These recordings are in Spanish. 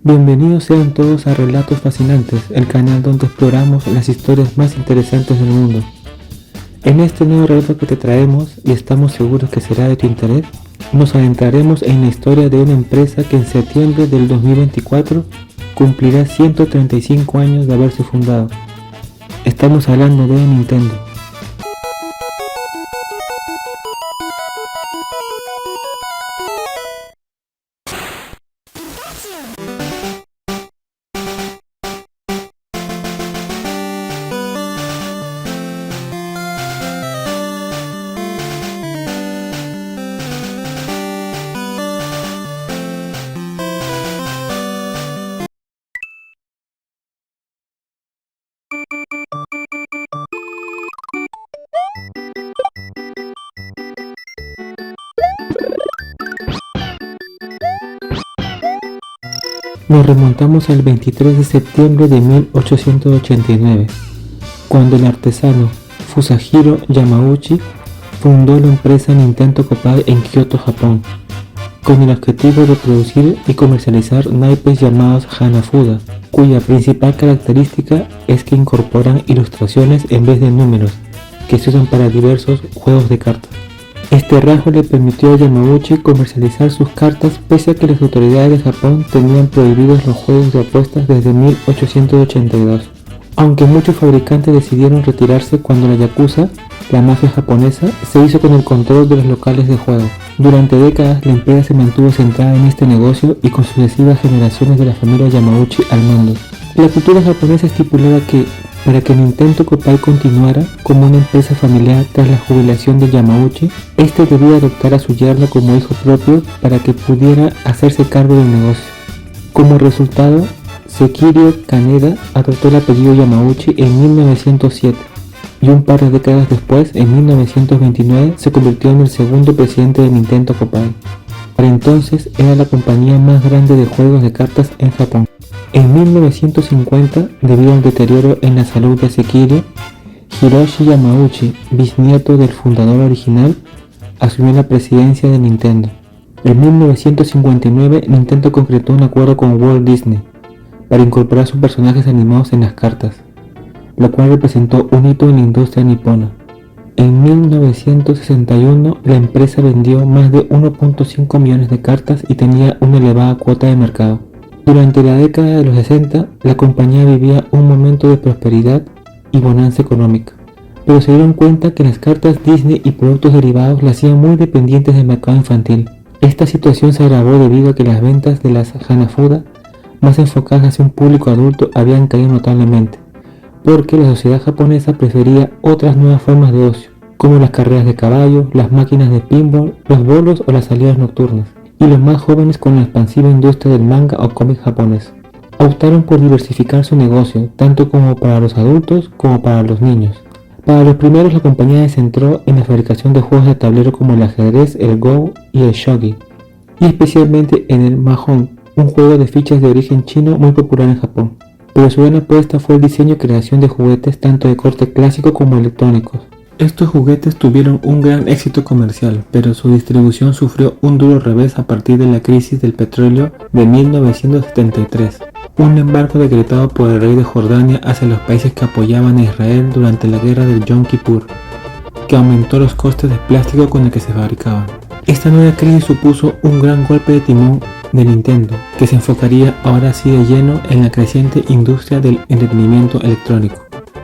Bienvenidos sean todos a Relatos Fascinantes, el canal donde exploramos las historias más interesantes del mundo. En este nuevo relato que te traemos, y estamos seguros que será de tu interés, nos adentraremos en la historia de una empresa que en septiembre del 2024 cumplirá 135 años de haberse fundado. Estamos hablando de Nintendo. Nos remontamos al 23 de septiembre de 1889, cuando el artesano Fusajiro Yamauchi fundó la empresa Nintendo Kopai en Kioto, Japón, con el objetivo de producir y comercializar naipes llamados Hanafuda, cuya principal característica es que incorporan ilustraciones en vez de números, que se usan para diversos juegos de cartas. Este rasgo le permitió a Yamauchi comercializar sus cartas pese a que las autoridades de Japón tenían prohibidos los juegos de apuestas desde 1882. Aunque muchos fabricantes decidieron retirarse cuando la Yakuza, la mafia japonesa, se hizo con el control de los locales de juego. Durante décadas la empresa se mantuvo centrada en este negocio y con sucesivas generaciones de la familia Yamauchi al mando. La cultura japonesa estipulaba que, para que Nintendo Kopai continuara como una empresa familiar tras la jubilación de Yamauchi, este debía adoptar a su yerno como hijo propio para que pudiera hacerse cargo del negocio. Como resultado, Sekiryo Kaneda adoptó el apellido Yamauchi en 1907 y un par de décadas después, en 1929, se convirtió en el segundo presidente de Nintendo Kopai. Para entonces era la compañía más grande de juegos de cartas en Japón. En 1950, debido al deterioro en la salud de Sekiryo, Hiroshi Yamauchi, bisnieto del fundador original, asumió la presidencia de Nintendo. En 1959, Nintendo concretó un acuerdo con Walt Disney para incorporar sus personajes animados en las cartas, lo cual representó un hito en la industria nipona. En 1961, la empresa vendió más de 1.5 millones de cartas y tenía una elevada cuota de mercado. Durante la década de los 60, la compañía vivía un momento de prosperidad y bonanza económica, pero se dieron cuenta que las cartas Disney y productos derivados la hacían muy dependientes del mercado infantil. Esta situación se agravó debido a que las ventas de las Hanafuda, más enfocadas hacia un público adulto, habían caído notablemente, porque la sociedad japonesa prefería otras nuevas formas de ocio, como las carreras de caballo, las máquinas de pinball, los bolos o las salidas nocturnas, y los más jóvenes con la expansiva industria del manga o cómic japonés. Optaron por diversificar su negocio, tanto como para los adultos como para los niños. Para los primeros, la compañía se centró en la fabricación de juegos de tablero como el ajedrez, el Go y el Shogi, y especialmente en el Mahjong, un juego de fichas de origen chino muy popular en Japón. Pero su gran apuesta fue el diseño y creación de juguetes tanto de corte clásico como electrónicos. Estos juguetes tuvieron un gran éxito comercial, pero su distribución sufrió un duro revés a partir de la crisis del petróleo de 1973, un embargo decretado por el rey de Jordania hacia los países que apoyaban a Israel durante la guerra del Yom Kippur, que aumentó los costes de plástico con el que se fabricaban. Esta nueva crisis supuso un gran golpe de timón de Nintendo, que se enfocaría ahora sí de lleno en la creciente industria del entretenimiento electrónico.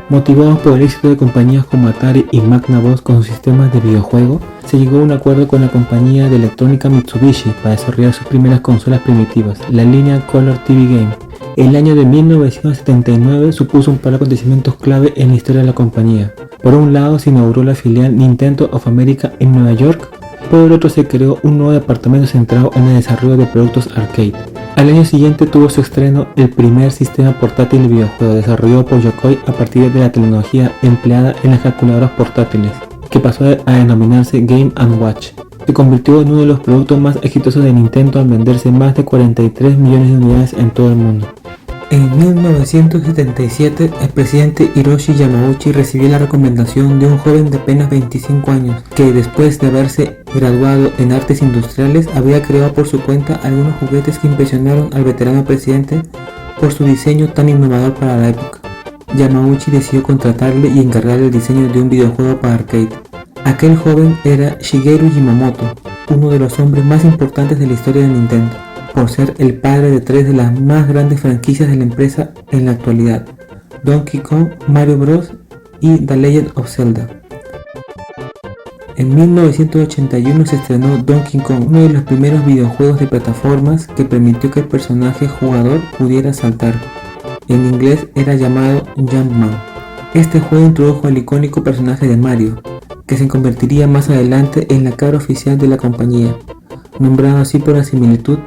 Motivados por el éxito de compañías como Atari y Magnavox con sus sistemas de videojuego, se llegó a un acuerdo con la compañía de electrónica Mitsubishi para desarrollar sus primeras consolas primitivas, la línea Color TV Game. El año de 1979 supuso un par de acontecimientos clave en la historia de la compañía. Por un lado, se inauguró la filial Nintendo of America en Nueva York. Por el otro, se creó un nuevo departamento centrado en el desarrollo de productos arcade. Al año siguiente tuvo su estreno el primer sistema portátil de videojuego desarrollado por Yokoi a partir de la tecnología empleada en las calculadoras portátiles, que pasó a denominarse Game & Watch. Se convirtió en uno de los productos más exitosos de Nintendo al venderse más de 43 millones de unidades en todo el mundo. En 1977, el presidente Hiroshi Yamauchi recibió la recomendación de un joven de apenas 25 años, que después de haberse graduado en artes industriales, había creado por su cuenta algunos juguetes que impresionaron al veterano presidente por su diseño tan innovador para la época. Yamauchi decidió contratarle y encargarle el diseño de un videojuego para arcade. Aquel joven era Shigeru Miyamoto, uno de los hombres más importantes de la historia de Nintendo, por ser el padre de tres de las más grandes franquicias de la empresa en la actualidad: Donkey Kong, Mario Bros. Y The Legend of Zelda. En 1981 se estrenó Donkey Kong, uno de los primeros videojuegos de plataformas que permitió que el personaje jugador pudiera saltar. En inglés era llamado Jumpman. Este juego introdujo al icónico personaje de Mario, que se convertiría más adelante en la cara oficial de la compañía, nombrado así por la similitud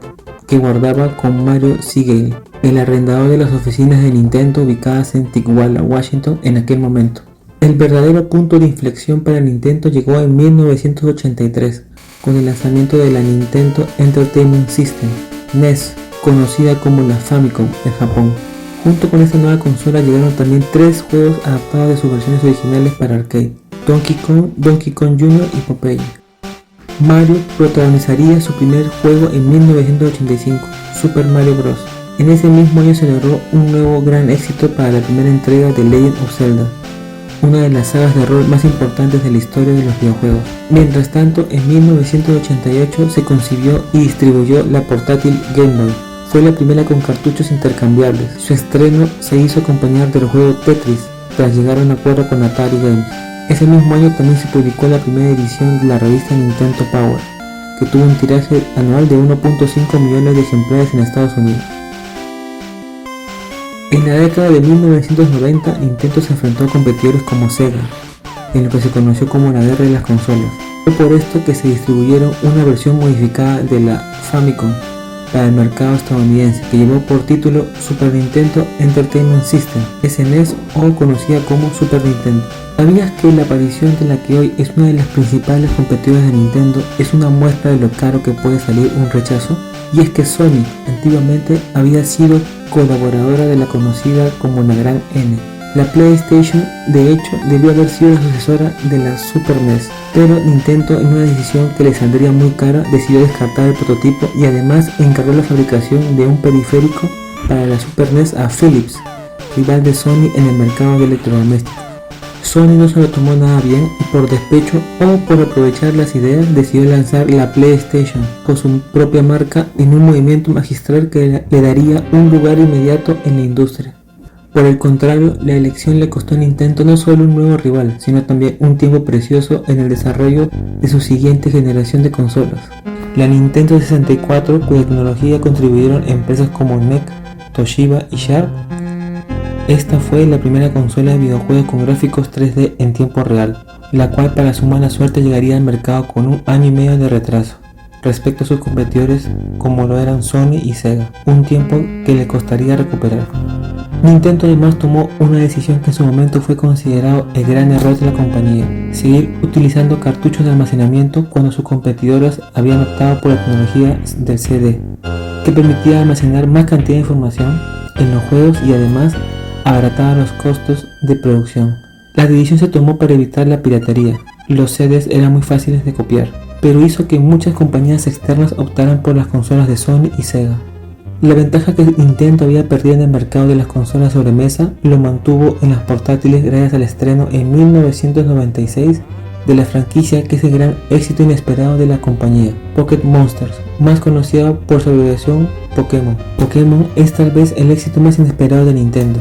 que guardaba con Mario Segale, el arrendador de las oficinas de Nintendo ubicadas en Tukwila, Washington en aquel momento. El verdadero punto de inflexión para Nintendo llegó en 1983, con el lanzamiento de la Nintendo Entertainment System, NES, conocida como la Famicom en Japón. Junto con esta nueva consola llegaron también tres juegos adaptados de sus versiones originales para arcade: Donkey Kong, Donkey Kong Jr. y Popeye. Mario protagonizaría su primer juego en 1985, Super Mario Bros. En ese mismo año se logró un nuevo gran éxito para la primera entrega de Legend of Zelda, una de las sagas de rol más importantes de la historia de los videojuegos. Mientras tanto, en 1988 se concibió y distribuyó la portátil Game Boy. Fue la primera con cartuchos intercambiables. Su estreno se hizo acompañar del juego Tetris, tras llegar a un acuerdo con Atari Games. Ese mismo año también se publicó la primera edición de la revista Nintendo Power, que tuvo un tiraje anual de 1.5 millones de ejemplares en Estados Unidos. En la década de 1990, Nintendo se enfrentó a competidores como Sega, en lo que se conoció como la guerra de las consolas. Fue por esto que se distribuyeron una versión modificada de la Famicom para el mercado estadounidense, que llevó por título Super Nintendo Entertainment System, SNES, o conocida como Super Nintendo. ¿Sabías que la aparición de la que hoy es una de las principales competidoras de Nintendo es una muestra de lo caro que puede salir un rechazo? Y es que Sony antiguamente había sido colaboradora de la conocida como la Gran N. La PlayStation, de hecho, debió haber sido la sucesora de la Super NES, pero Nintendo, en una decisión que le saldría muy cara, decidió descartar el prototipo y además encargó la fabricación de un periférico para la Super NES a Philips, rival de Sony en el mercado de electrodomésticos. Sony no se lo tomó nada bien y por despecho o por aprovechar las ideas decidió lanzar la PlayStation con su propia marca en un movimiento magistral que le daría un lugar inmediato en la industria. Por el contrario, la elección le costó a Nintendo no solo un nuevo rival, sino también un tiempo precioso en el desarrollo de su siguiente generación de consolas. La Nintendo 64, cuya tecnología contribuyeron empresas como NEC, Toshiba y Sharp. Esta fue la primera consola de videojuegos con gráficos 3D en tiempo real, la cual para su mala suerte llegaría al mercado con un año y medio de retraso respecto a sus competidores como lo eran Sony y Sega, un tiempo que le costaría recuperar. Nintendo además tomó una decisión que en su momento fue considerado el gran error de la compañía: seguir utilizando cartuchos de almacenamiento cuando sus competidoras habían optado por la tecnología del CD, que permitía almacenar más cantidad de información en los juegos y además abarataba los costos de producción. La decisión se tomó para evitar la piratería. Los CDs eran muy fáciles de copiar, pero hizo que muchas compañías externas optaran por las consolas de Sony y Sega. La ventaja que Nintendo había perdido en el mercado de las consolas sobremesa lo mantuvo en las portátiles gracias al estreno en 1996 de la franquicia que es el gran éxito inesperado de la compañía, Pocket Monsters, más conocida por su abreviación Pokémon. Pokémon es tal vez el éxito más inesperado de Nintendo.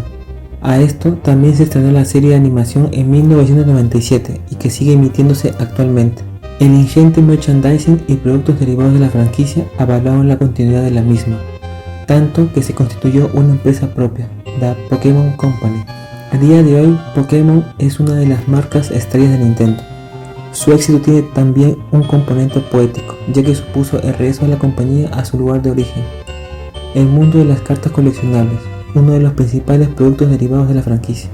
A esto también se estrenó la serie de animación en 1997 y que sigue emitiéndose actualmente. El ingente merchandising y productos derivados de la franquicia avalaron la continuidad de la misma, tanto que se constituyó una empresa propia, The Pokémon Company. A día de hoy, Pokémon es una de las marcas estrellas de Nintendo. Su éxito tiene también un componente poético, ya que supuso el regreso de la compañía a su lugar de origen, el mundo de las cartas coleccionables, uno de los principales productos derivados de la franquicia.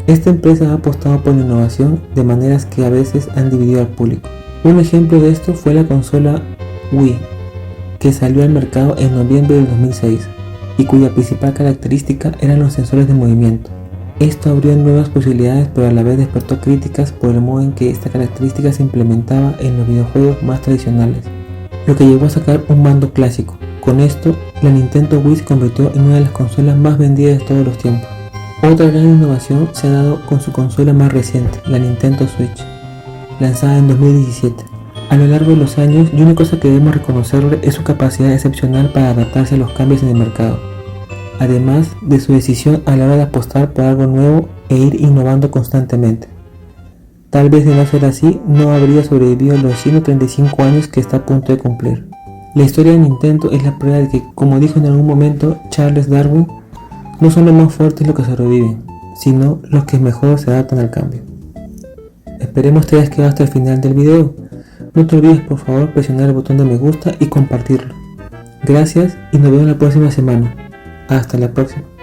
Esta empresa ha apostado por la innovación de maneras que a veces han dividido al público. Un ejemplo de esto fue la consola Wii, que salió al mercado en noviembre del 2006. y cuya principal característica eran los sensores de movimiento. Esto abrió nuevas posibilidades, pero a la vez despertó críticas por el modo en que esta característica se implementaba en los videojuegos más tradicionales, lo que llevó a sacar un mando clásico. Con esto, la Nintendo Wii se convirtió en una de las consolas más vendidas de todos los tiempos. Otra gran innovación se ha dado con su consola más reciente, la Nintendo Switch, lanzada en 2017. A lo largo de los años, y una cosa que debemos reconocerle es su capacidad excepcional para adaptarse a los cambios en el mercado, además de su decisión a la hora de apostar por algo nuevo e ir innovando constantemente. Tal vez de no ser así, no habría sobrevivido los 135 años que está a punto de cumplir. La historia de Nintendo es la prueba de que, como dijo en algún momento Charles Darwin, no son los más fuertes los que sobreviven, sino los que mejor se adaptan al cambio. Esperemos te hayas quedado hasta el final del video. No te olvides por favor presionar el botón de me gusta y compartirlo. Gracias y nos vemos la próxima semana. Hasta la próxima.